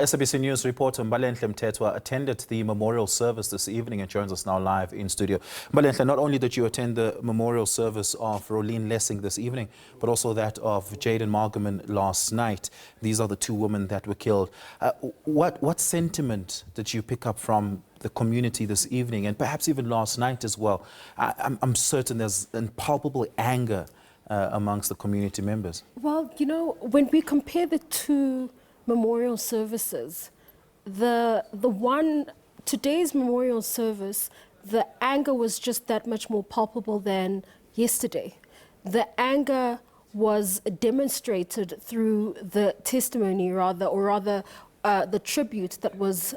SABC News reporter Mbalenhle Mthethwa attended the memorial service this evening and joins us now live in studio. Mbalenhle, not only did you attend the memorial service of Roleen Lessing this evening, but also that of Jaydin Marherman last night. These are the two women that were killed. What sentiment did you pick up from the community this evening and perhaps even last night as well? I'm certain there's palpable anger amongst the community members. Well, you know, when we compare the two memorial services, today's memorial service, the anger was just that much more palpable than yesterday. The anger was demonstrated through the testimony, the tribute that was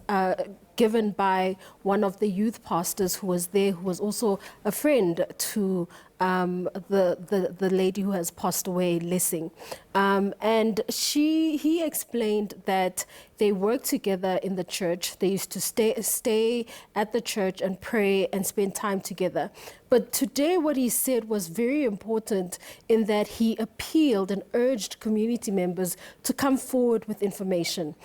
given by one of the youth pastors who was there, who was also a friend to the lady who has passed away, Lessing. And he explained that they worked together in the church. They used to stay at the church and pray and spend time together. But today what he said was very important in that he appealed and urged community members to come forward with information.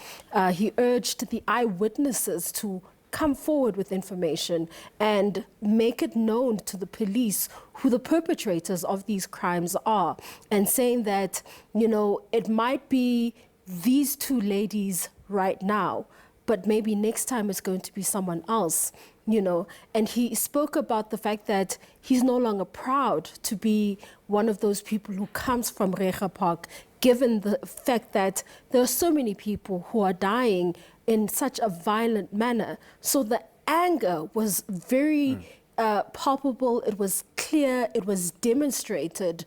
He urged the eyewitnesses to come forward with information and make it known to the police who the perpetrators of these crimes are, and saying that, you know, it might be these two ladies right now, but maybe next time it's going to be someone else, you know. And he spoke about the fact that he's no longer proud to be one of those people who comes from Reiger Park, given the fact that there are so many people who are dying in such a violent manner. So the anger was very palpable, it was clear, it was demonstrated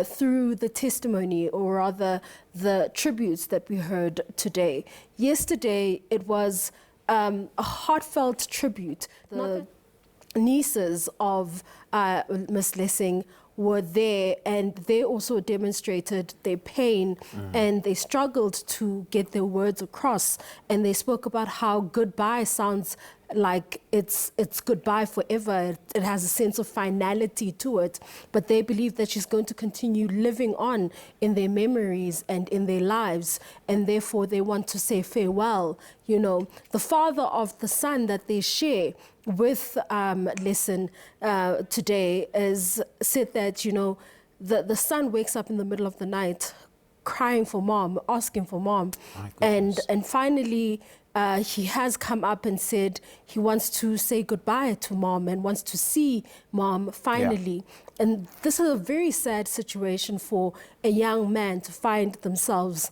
through the testimony, or rather the tributes that we heard today. Yesterday, it was a heartfelt tribute. The nieces of Miss Lessing were there, and they also demonstrated their pain and they struggled to get their words across, and they spoke about how goodbye sounds like it's goodbye forever. It has a sense of finality to it, but they believe that she's going to continue living on in their memories and in their lives, and therefore they want to say farewell. You know, the father of the son that they share with Lessing today said that, you know, the son wakes up in the middle of the night crying for mom, asking for mom, and finally he has come up and said he wants to say goodbye to mom and wants to see mom finally. Yeah. And this is a very sad situation for a young man to find themselves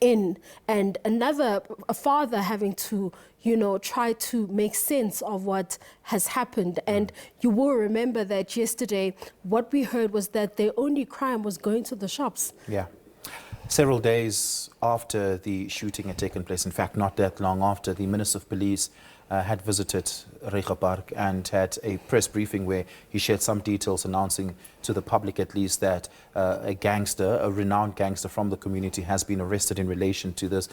in, and a father having to, you know, try to make sense of what has happened. And you will remember that yesterday what we heard was that their only crime was going to the shops. Yeah. Several days after the shooting had taken place, in fact, not that long after, the Minister of Police had visited Rieger Park and had a press briefing where he shared some details announcing to the public at least that a renowned gangster from the community has been arrested in relation to this.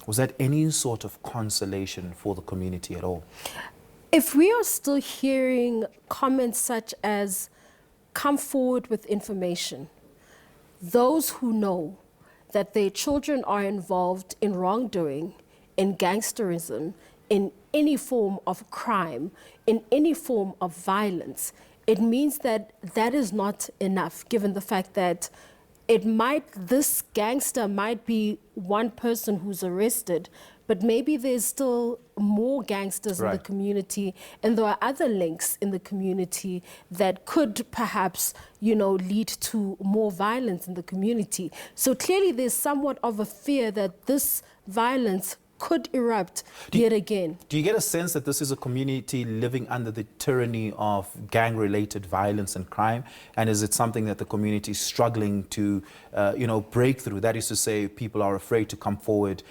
Was that any sort of consolation for the community at all? If we are still hearing comments such as, come forward with information, those who know that their children are involved in wrongdoing, in gangsterism, in any form of crime, in any form of violence, it means that that is not enough, given the fact that this gangster might be one person who's arrested, but maybe there's still more gangsters in the community, and there are other links in the community that could perhaps, you know, lead to more violence in the community. So clearly there's somewhat of a fear that this violence could erupt yet again. Do you get a sense that this is a community living under the tyranny of gang-related violence and crime? And is it something that the community is struggling to, you know, break through? That is to say, people are afraid to come forward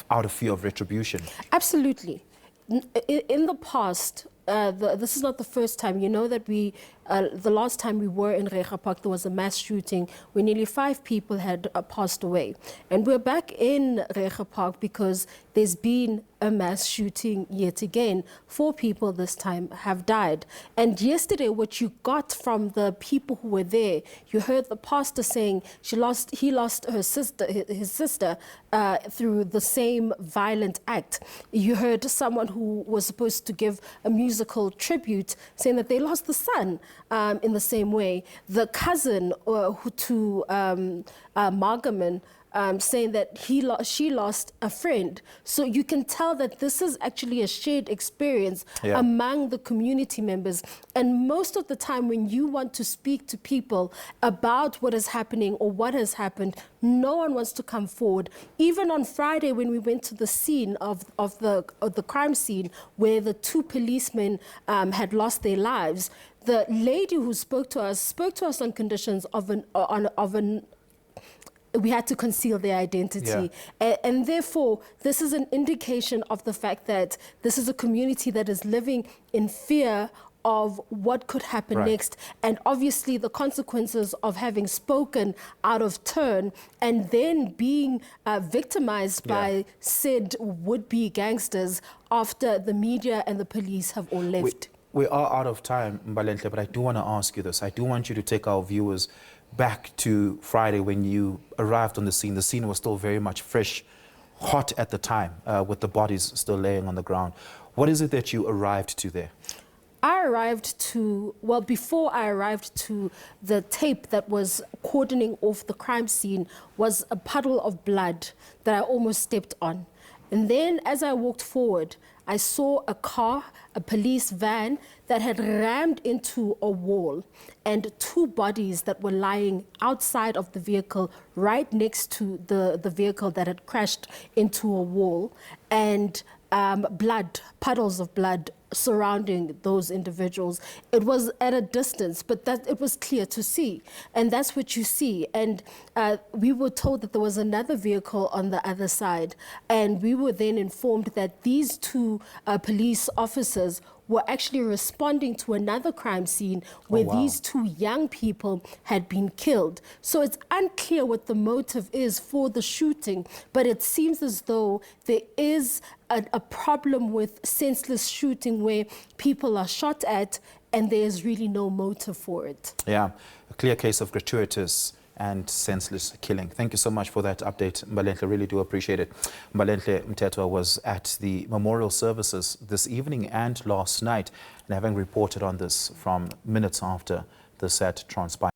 out of fear of retribution? Absolutely. In the past, this is not the first time. You know that the last time we were in Reiger Park, there was a mass shooting where nearly 5 people had passed away. And we're back in Reiger Park because there's been a mass shooting yet again. 4 people this time have died. And yesterday, what you got from the people who were there, you heard the pastor saying he lost his sister through the same violent act. You heard someone who was supposed to give a musical tribute saying that they lost the son in the same way. The cousin to Marherman saying that she lost a friend. So you can tell that this is actually a shared experience among the community members. And most of the time when you want to speak to people about what is happening or what has happened, no one wants to come forward. Even on Friday when we went to the scene of the crime scene where the 2 policemen had lost their lives, the lady who spoke to us on conditions of we had to conceal their identity. And therefore, this is an indication of the fact that this is a community that is living in fear of what could happen next, and obviously the consequences of having spoken out of turn and then being victimized by said would-be gangsters after the media and the police have all left. We are out of time, Mbalenhle, but I do want to ask you this. I do want you to take our viewers back to Friday when you arrived on the scene. The scene was still very much fresh, hot at the time, with the bodies still laying on the ground. What is it that you arrived to there? Before I arrived to the tape that was cordoning off the crime scene was a puddle of blood that I almost stepped on. And then as I walked forward, I saw a car, a police van that had rammed into a wall, and 2 bodies that were lying outside of the vehicle right next to the vehicle that had crashed into a wall, and puddles of blood surrounding those individuals. It was at a distance, but it was clear to see, and that's what you see. And we were told that there was another vehicle on the other side, and we were then informed that these 2 police officers were actually responding to another crime scene where these 2 young people had been killed. So it's unclear what the motive is for the shooting, but it seems as though there is a problem with senseless shooting where people are shot at and there's really no motive for it. Yeah, a clear case of gratuitous and senseless killing. Thank you so much for that update, Mbalenhle. Really do appreciate it. Mbalenhle Mthethwa was at the memorial services this evening and last night, and having reported on this from minutes after this had transpired.